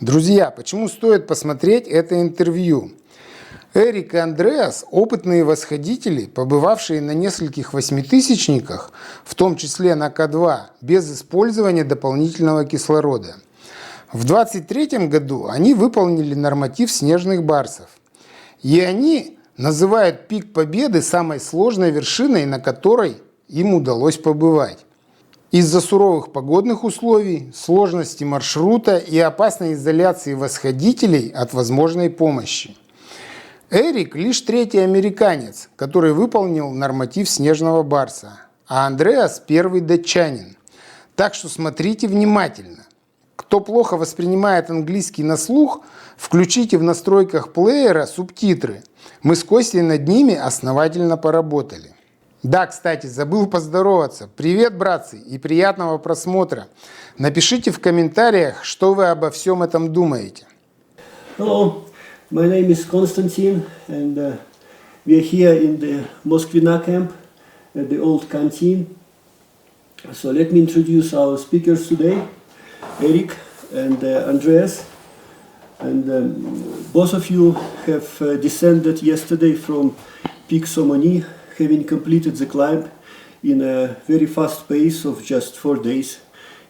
Друзья, почему стоит посмотреть это интервью? Эрик и Андреас – опытные восходители, побывавшие на нескольких восьмитысячниках, в том числе на К2, без использования дополнительного кислорода. В 2023 году они выполнили норматив снежных барсов. И они называют пик Победы самой сложной вершиной, на которой им удалось побывать. Из-за суровых погодных условий, сложности маршрута и опасной изоляции восходителей от возможной помощи. Эрик лишь третий американец, который выполнил норматив снежного барса, а Андреас первый датчанин. Так что смотрите внимательно. Кто плохо воспринимает английский на слух, включите в настройках плеера субтитры. Мы с Костей над ними основательно поработали. Да, кстати, забыл поздороваться. Привет, братцы, и приятного просмотра. Напишите в комментариях, что вы обо всем этом думаете. Hello, my name is Konstantin, and we are here in the Moskvina camp at the old canteen. So let me introduce our speakers today, Eric and Andreas. And both of you have descended yesterday from Peak Somoni, having completed the climb in a very fast pace of just 4 days.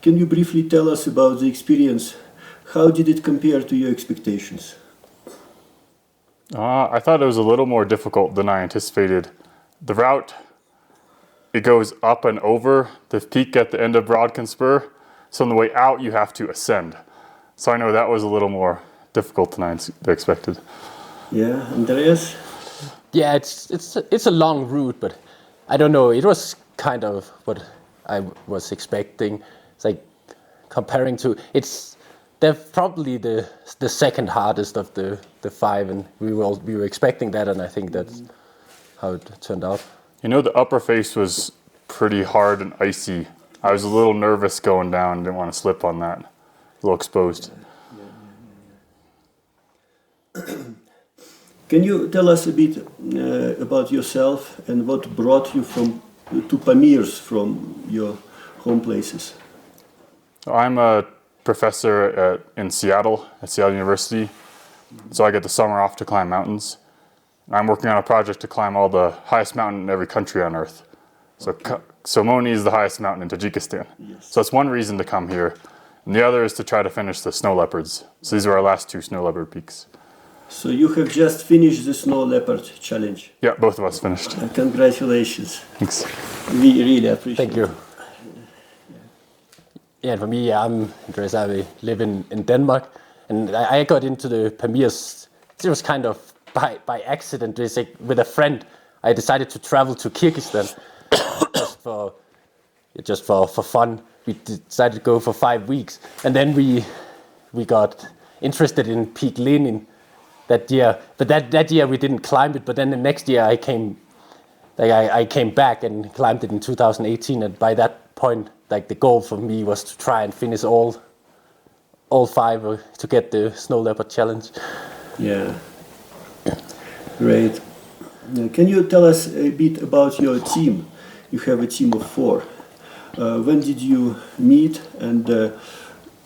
Can you briefly tell us about the experience? How did it compare to your expectations? I thought it was a little more difficult than I anticipated. The route, it goes up and over the peak at the end of Brodkin Spur. So on the way out, you have to ascend. So I know that was a little more difficult than I expected. Yeah, Andreas? Yeah, it's a long route, but I don't know. It was kind of what I was expecting. It's like comparing to they're probably the second hardest of the five, and we were expecting that, and I think that's how it turned out. You know, the upper face was pretty hard and icy. I was a little nervous going down. Didn't want to slip on that. A little exposed. Can you tell us a bit about yourself and what brought you to Pamirs from your home places? I'm a professor in Seattle, at Seattle University. So I get the summer off to climb mountains. I'm working on a project to climb all the highest mountain in every country on Earth. So Somoni is the highest mountain in Tajikistan. Yes. So that's one reason to come here. And the other is to try to finish the snow leopards. So these are our last two snow leopard peaks. So you have just finished the Snow Leopard Challenge. Yeah, both of us finished. Congratulations. Thanks. We really appreciate Thank you. Yeah, and for me, I'm Andreas. I live in Denmark, and I got into the Pamirs. It was kind of by accident. It's like with a friend, I decided to travel to Kyrgyzstan just for fun. We decided to go for 5 weeks, and then we got interested in Peak Lenin that year. But that year we didn't climb it. But then the next year I came back and climbed it in 2018. And by that point, like the goal for me was to try and finish all 5 to get the Snow Leopard Challenge. Yeah. Great. Can you tell us a bit about your team? You have a team of 4. When did you meet, and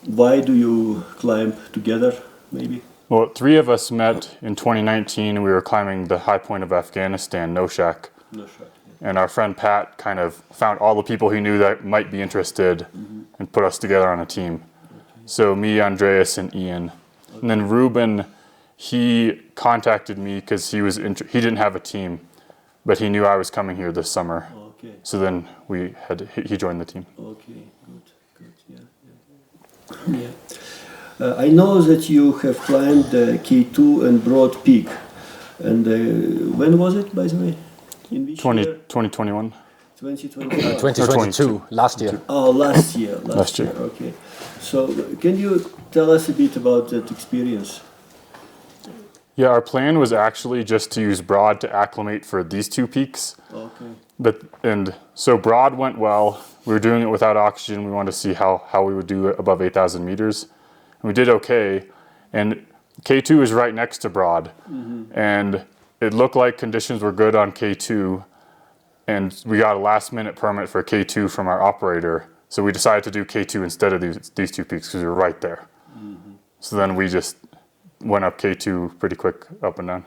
why do you climb together, maybe? Well, 3 of us met in 2019. We were climbing the high point of Afghanistan, Noshak. And our friend Pat kind of found all the people he knew that might be interested and put us together on a team. So me, Andreas, and Ian. And then Ruben, he contacted me because he didn't have a team, but he knew I was coming here this summer. Okay. So then he joined the team. Okay, good, yeah. I know that you have climbed K2 and Broad Peak. And when was it, by the way? In which year? 2021. 2021. 2022, last year. Oh, last year. Last year. Okay. So, can you tell us a bit about that experience? Yeah, our plan was actually just to use Broad to acclimate for these 2 peaks. Okay. So Broad went well. We were doing it without oxygen. We wanted to see how we would do it above 8,000 meters. And we did okay. And K2 is right next to Broad. And it looked like conditions were good on K2. And we got a last minute permit for K2 from our operator. So we decided to do K2 instead of these 2 peaks because we were right there. So then we just went up K2 pretty quick, up and down.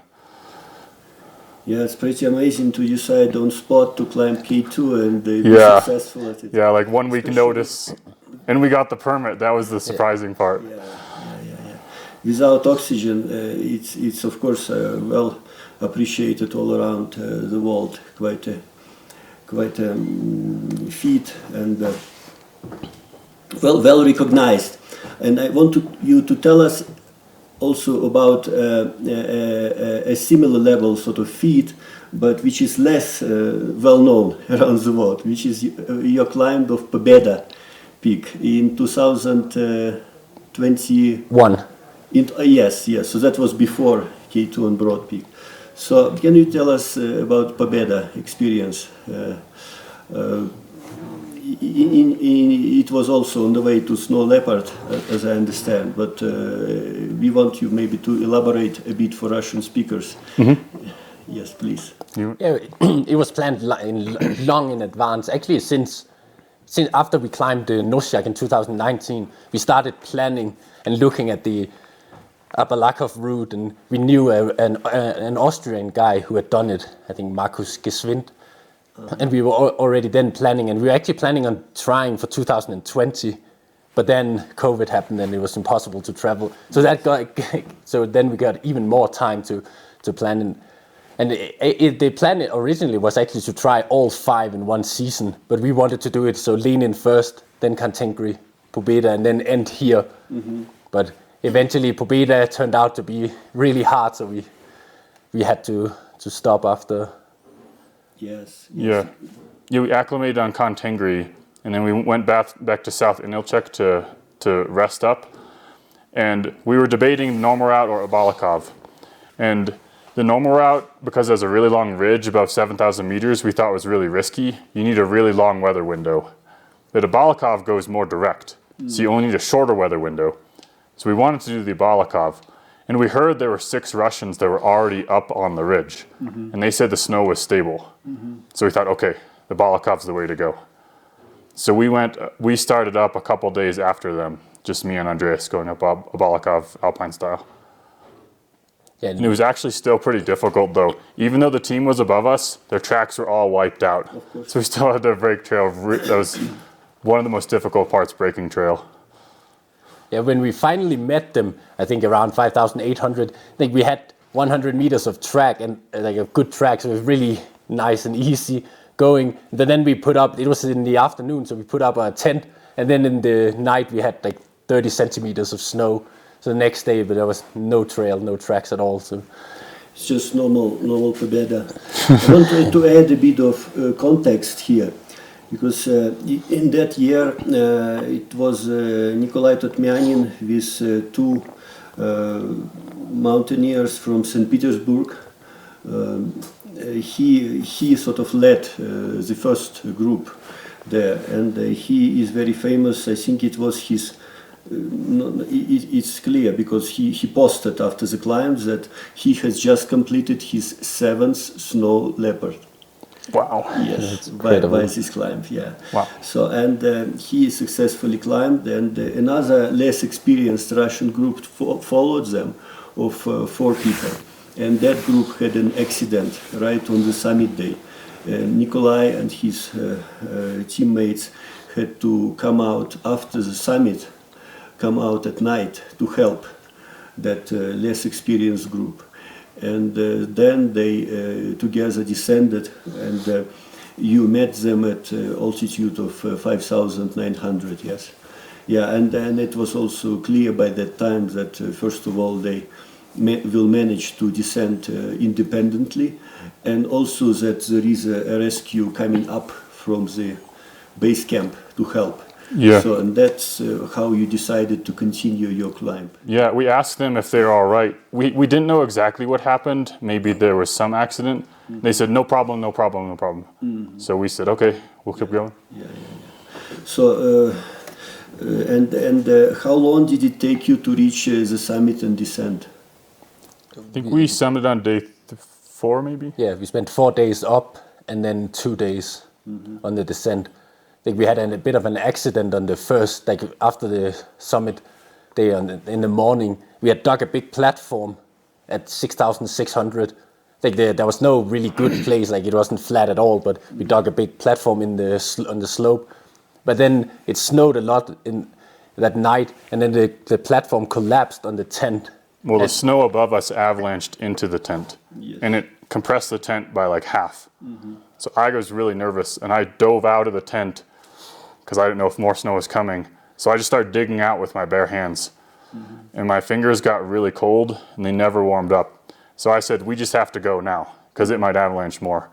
Yeah, it's pretty amazing to decide on spot to climb K2 and be Yeah. successful at it. Yeah, like 1 week Especially- notice, and we got the permit. That was the surprising part. Yeah. Without oxygen, it's of course well appreciated all around the world. Quite a feat and well recognized. And I want you to tell us also about a similar level sort of feat, but which is less well known around the world, which is your climb of Pobeda Peak in 2020. One. Yes. So that was before K2 and Broad Peak. So can you tell us about Pobeda experience? It was also on the way to Snow Leopard, as I understand, but we want you maybe to elaborate a bit for Russian speakers. Yes, please. Yeah, it was planned long in advance. Actually, since after we climbed the Noshak in 2019, we started planning and looking at the Abalakov route, and we knew an Austrian guy who had done it. I think Markus Geswind. And we were already then planning, and we were actually planning on trying for 2020, but then COVID happened and it was impossible to travel. So then we got even more time to plan. And the plan originally was actually to try all 5 in one season, but we wanted to do it so Lenin first, then Kantengri, Pobeda, and then end here. But eventually Pobeda turned out to be really hard, so we had to stop after. Yes. Yeah, we acclimated on Kantengri, and then we went back to South Inilchek to rest up. And we were debating normal route or Abalakov. And the normal route, because there's a really long ridge above 7,000 meters, we thought was really risky. You need a really long weather window. But Abalakov goes more direct, so you only need a shorter weather window. So we wanted to do the Abalakov. And we heard there were 6 Russians that were already up on the ridge. And they said the snow was stable. So we thought, okay, the Balakov's the way to go. So we started up a couple days after them, just me and Andreas going up Abalakov Alpine style. Yeah, And it was actually still pretty difficult though. Even though the team was above us, their tracks were all wiped out. So we still had to break trail. That was one of the most difficult parts, breaking trail. Yeah, when we finally met them, I think around 5,800, I think we had 100 meters of track and like a good track, so it was really nice and easy going. But then we put up, it was in the afternoon, so we put up a tent, and then in the night we had like 30 centimeters of snow. So the next day, but there was no trail, no tracks at all. So It's just normal Pobeda. I want to add a bit of context here. Because in that year it was Nikolai Totmyanin with 2 mountaineers from St. Petersburg. He sort of led the first group there, and he is very famous. I think it was his. It's clear because he posted after the climb that he has just completed his 7th Snow Leopard. Wow. Yes, by this climb, yeah. Wow. So, and he successfully climbed, and another less experienced Russian group followed them of 4 people. And that group had an accident right on the summit day. Nikolai and his teammates had to come out after the summit, come out at night to help that less experienced group. And then they together descended, and you met them at altitude of 5,900, yes. Yeah, and then it was also clear by that time that first of all they will manage to descend independently, and also that there is a rescue coming up from the base camp to help. Yeah. So, and that's how you decided to continue your climb. Yeah, we asked them if they're all right. We didn't know exactly what happened. Maybe there was some accident. They said, no problem, no problem, no problem. So we said, okay, we'll keep going. Yeah. So, and how long did it take you to reach the summit and descend? I think we summited on day 4 maybe? yeah, we spent 4 days up and then 2 days on the descent. I think we had a bit of an accident on the first, like after the summit, day in the morning, we had dug a big platform at 6,600. Like there was no really good place, like it wasn't flat at all, but we dug a big platform on the slope. But then it snowed a lot in that night, and then the platform collapsed on the tent. Well, the snow above us avalanched into the tent, Yes. and it compressed the tent by like half. So I was really nervous, and I dove out of the tent because I didn't know if more snow was coming. So I just started digging out with my bare hands, and my fingers got really cold, and they never warmed up. So I said, we just have to go now because it might avalanche more.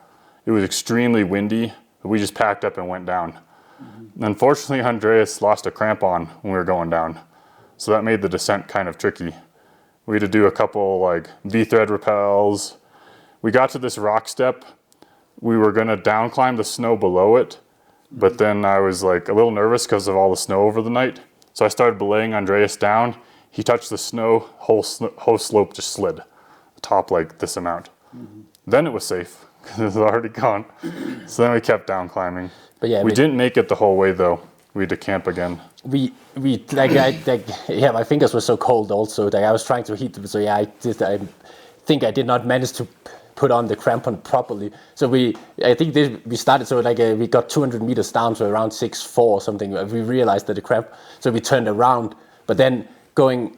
It was extremely windy, but we just packed up and went down. Unfortunately, Andreas lost a crampon when we were going down, so that made the descent kind of tricky. We had to do a couple like V-thread rappels. We got to this rock step. We were gonna down climb the snow below it, but then I was like a little nervous because of all the snow over the night. So I started belaying Andreas down. He touched the snow, whole slope just slid. Top like this amount. Then it was safe because it was already gone. So then we kept down climbing. But yeah, we didn't make it the whole way though. We had to camp again. We my fingers were so cold also. Like I was trying to heat them. So yeah, I think I did not manage to put on the crampon properly. So we started, so like we got 200 meters down to around 6.4 or something. We realized that the cramp, so we turned around. But then going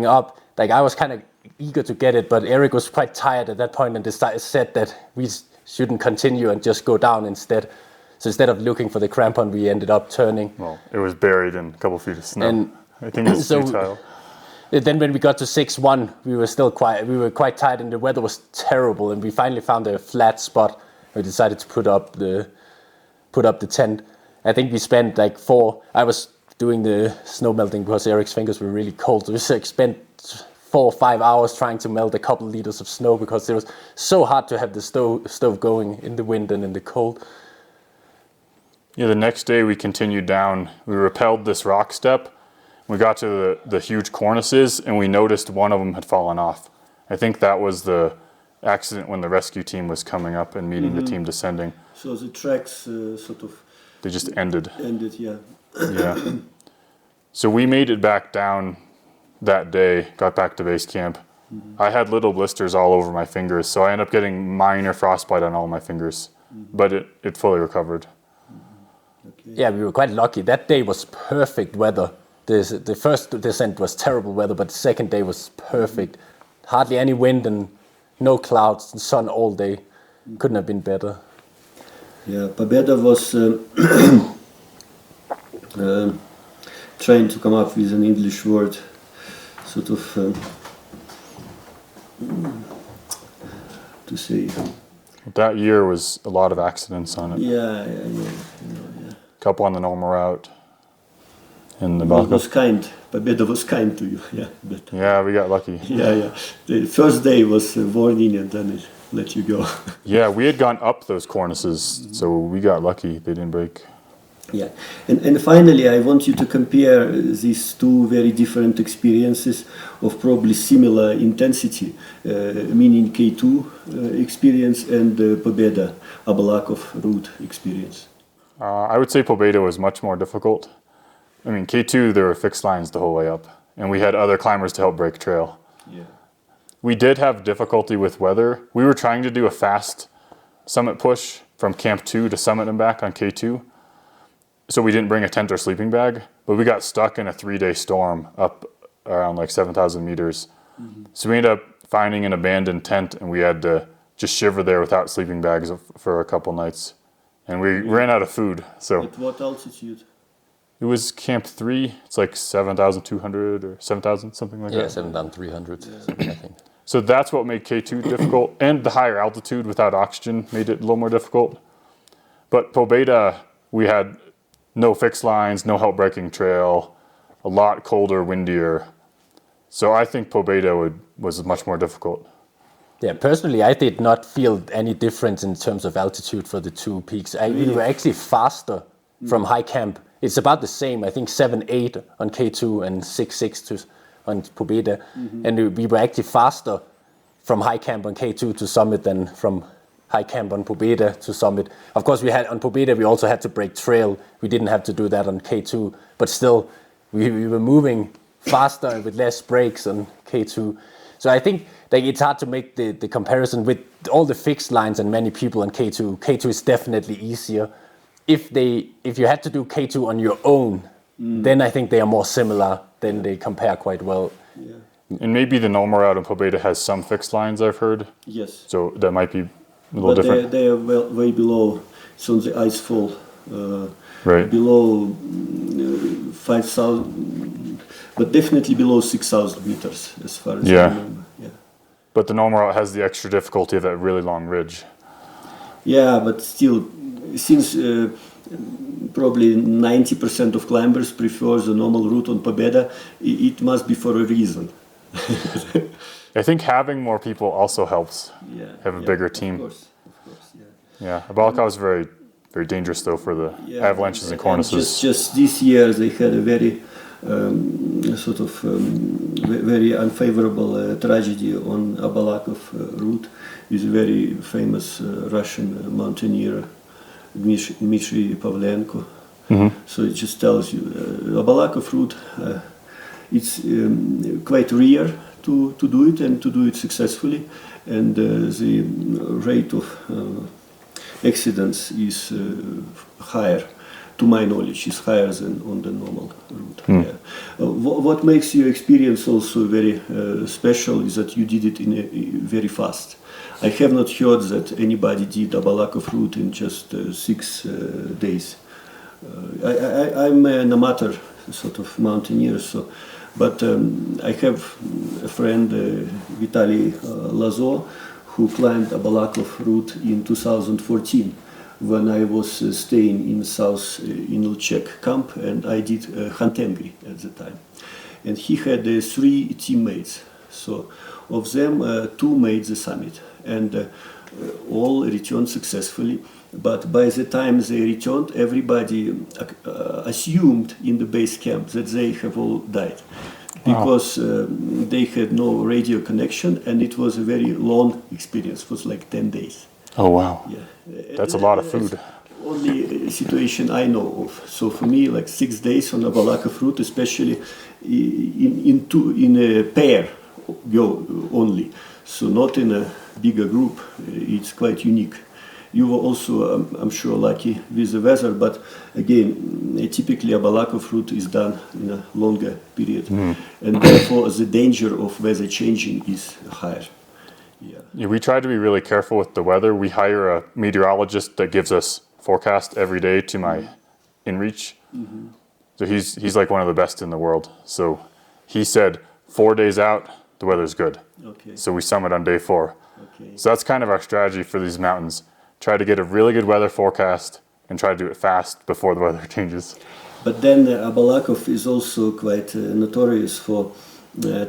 up, like I was kind of eager to get it, but Eric was quite tired at that point and said that we shouldn't continue and just go down instead. So instead of looking for the crampon, we ended up turning. Well, it was buried in a couple feet of snow. And I think it's so futile. Then when we got to 6.1, we were quite tired and the weather was terrible, and we finally found a flat spot. We decided to put up the tent. I think we spent like I was doing the snow melting because Eric's fingers were really cold. So we spent 4 or 5 hours trying to melt a couple liters of snow because it was so hard to have the stove going in the wind and in the cold. Yeah, the next day we continued down. We rappelled this rock step. We got to the huge cornices and we noticed one of them had fallen off. I think that was the accident when the rescue team was coming up and meeting the team descending. So the tracks They just ended. yeah. Yeah. So we made it back down that day, got back to base camp. I had little blisters all over my fingers, so I ended up getting minor frostbite on all my fingers, but it fully recovered. Okay. Yeah, we were quite lucky. That day was perfect weather. The first descent was terrible weather, but the second day was perfect. Hardly any wind and no clouds and sun all day. Couldn't have been better. Yeah, Pobeda was trying to come up with an English word, sort of to say. That year was a lot of accidents on it. Yeah. Couple on the normal route. In the It was Balkans. kind. Pobeda was kind to you. Yeah, but Yeah, we got lucky. yeah. The first day was warning, and then it let you go. Yeah, we had gone up those cornices, so we got lucky. They didn't break. Yeah, and finally, I want you to compare these two very different experiences of probably similar intensity, meaning K2 experience and Pobeda, Abalakov route experience. I would say Pobeda was much more difficult. I mean, K2, there were fixed lines the whole way up, and we had other climbers to help break trail. Yeah. We did have difficulty with weather. We were trying to do a fast summit push from Camp 2 to Summit and back on K2. So we didn't bring a tent or sleeping bag, but we got stuck in a 3-day storm up around like 7,000 meters. So we ended up finding an abandoned tent and we had to just shiver there without sleeping bags for a couple nights. And we ran out of food, so At what altitude? it was Camp 3. It's like 7,200 or 7,000, something like Yeah, that. 7,300, something I think. So that's what made K2 difficult, and the higher altitude without oxygen made it a little more difficult. But Pobeda, we had no fixed lines, no help breaking trail, a lot colder, windier. So I think Pobeda was much more difficult. Yeah, personally, I did not feel any difference in terms of altitude for the two peaks. We were actually faster from high camp. It's about the same, I think 7.8 on K2 and 6.6 on Pobeda. And we were actually faster from high camp on K2 to summit than from high camp on Pobeda to summit. Of course, on Pobeda, we also had to break trail. We didn't have to do that on K2, but still, we were moving faster and with less breaks on K2. So I think like it's hard to make the comparison with all the fixed lines and many people on K2. K2 is definitely easier. If you had to do K2 on your own, then I think they are more similar. Then they compare quite well. Yeah. And maybe the normal route in Pobeda has some fixed lines, I've heard. Yes. So that might be a little But different. they are way below. It's on the ice fall. Right. Below 5,000, but definitely below 6,000 meters as far as Yeah. I remember. Yeah. But the normal route has the extra difficulty of that really long ridge. Yeah, but still, since probably 90% of climbers prefer the normal route on Pobeda, it must be for a reason. I think having more people also helps. Yeah. Have a yeah, bigger team. Of course, yeah. Yeah, Abalakov is very, very dangerous though for the Yeah, avalanches and cornices. Just this year they had a very very unfavorable tragedy on Abalakov route with a very famous Russian mountaineer Dmitry Pavlenko. So it just tells you Abalakov route. It's quite rare to do it and to do it successfully, and the rate of accidents is higher, to my knowledge, is higher than on the normal route. Yeah. What makes your experience also very special is that you did it very fast. I have not heard that anybody did Abalakov route in just 6 days. I'm an amateur sort of mountaineer, so, but I have a friend, Vitaly Lazo, who climbed Abalakov route in 2014 when I was staying in South Inilchek camp, and I did Khantengri at the time. And he had 3 teammates. So of them, 2 made the summit, and all returned successfully. But by the time they returned, everybody assumed in the base camp that they have all died, because they had no radio connection, and it was a very long experience. It was like 10 days. Oh wow. Yeah. That's a lot of food. Only situation I know of. So for me, like 6 days on Abalakov route, especially in a pair, go only. So not in a bigger group. It's quite unique. You were also, I'm sure, lucky with the weather, but again, typically Abalakov route is done in a longer period, and therefore the danger of weather changing is higher. Yeah, we try to be really careful with the weather. We hire a meteorologist that gives us forecast every day to my InReach. So he's like one of the best in the world. So he said 4 days out, the weather's good. Okay. So we summit on day 4. Okay. So that's kind of our strategy for these mountains. Try to get a really good weather forecast and try to do it fast before the weather changes. But then Abalakov is also quite notorious for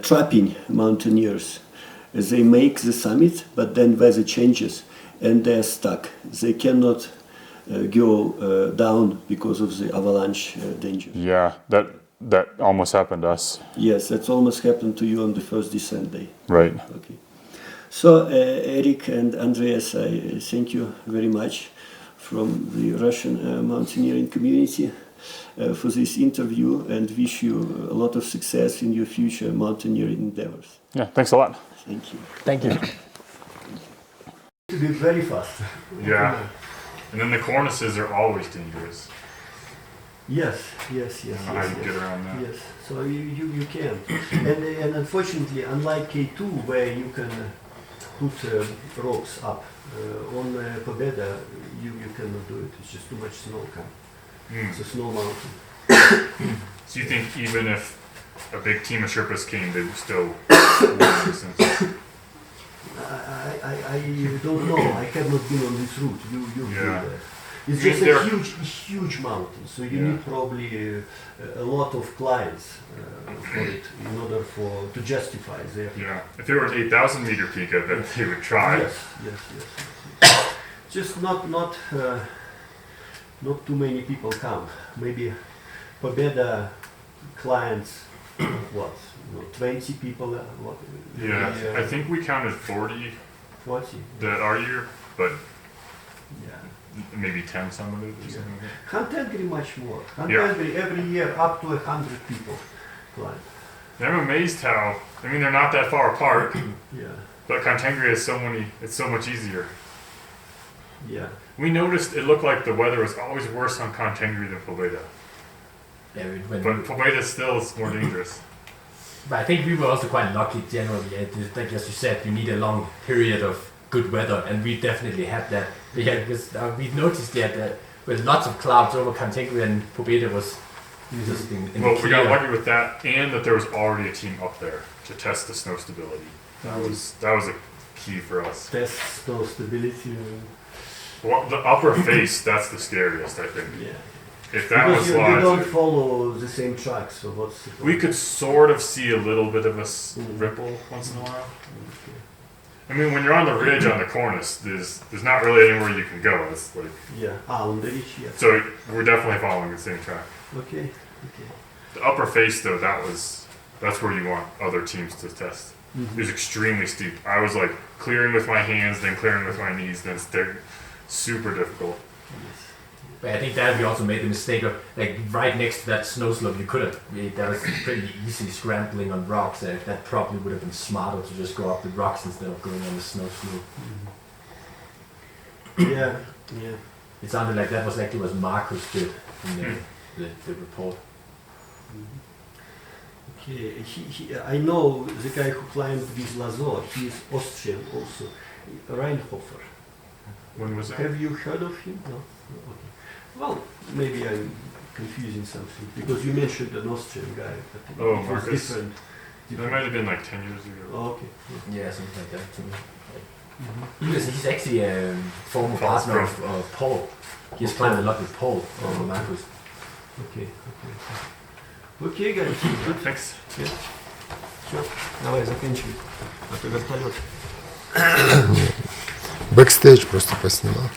trapping mountaineers. They make the summit, but then weather changes and they're stuck. They cannot go down because of the avalanche danger. Yeah, that almost happened to us. Yes, that's almost happened to you on the first descent day. Right. Okay. So, Eric and Andreas, I thank you very much from the Russian mountaineering community for this interview, and wish you a lot of success in your future mountaineering endeavors. Yeah, thanks a lot. Thank you. Thank you. To be very fast. Yeah. And then the cornices are always dangerous. Yes. How you get around that. Yes, so you can. And unfortunately, unlike K2, where you can put ropes up, on Pobeda, you cannot do it. It's just too much snow come. It's a snow mountain. So you think even if a big team of Sherpas came, they would still win distance? I don't know. I have not been on this route. You've been Yeah. there. It's You just mean a there- huge mountain. So you Yeah. need probably a lot of clients for it in order to justify their. Yeah. If it were an 8,000 meter peak, I bet they would try. Yes. Just not too many people come. Maybe Pobeda clients, what? 20 people. What? Yeah. I think we counted 40 40. that our year, but Yeah. maybe 10 some of it or something like that. Khantengri much more. Yeah. Khantengri every year up to 100 people climb. I'm amazed how, I mean, they're not that far apart, Yeah, but Contengria is it's so much easier. yeah. We noticed it looked like the weather was always worse on Contengria than Pobeda. Yeah, when But Pobeda still is more dangerous. but I think we were also quite lucky generally. Like as you said, you need a long period of good weather, and we definitely had that. Yeah, because we noticed that with lots of clouds over Contengria, and Pobeda was just in Well, we got clear. lucky with that, and that there was already a team up there to test the snow stability. That was a key for us. Test snow stability. Well, the upper face, that's the scariest, I think. Yeah. If that Because was you don't live, follow the same track, so what's the we could sort of see a little bit of a ripple once in a while. I mean, when you're on the ridge on the cornice, there's not really anywhere you can go. It's like, Yeah. On the ridge, yeah. so we're definitely following the same track. Okay. Okay. The upper face, though, that's where you want other teams to test. It was extremely steep. I was like clearing with my hands, then clearing with my knees, then they're super difficult. But I think that we also made the mistake of like right next to that snow slope. You could have that was pretty easy scrambling on rocks. And that probably would have been smarter to just go up the rocks instead of going on the snow slope. Yeah. Yeah. It sounded like that was actually what Marcus did in the report. Okay. I know the guy who climbed with Lazor. He is Austrian also. Reinhofer. When was that? Have you heard of him? No. No, okay. Well, maybe I'm confusing something because you mentioned an Austrian guy. But Oh, it was Marcus. different. That might have been like 10 years ago. Oh, okay. Yeah, something like that. He's actually a former partner of Paul. He's climbed a lot with Paul, Marcus. Okay. Okay, guys. Good. Thanks. Все, давай заканчивай. А то вертолет. Бэкстейдж просто поснимал.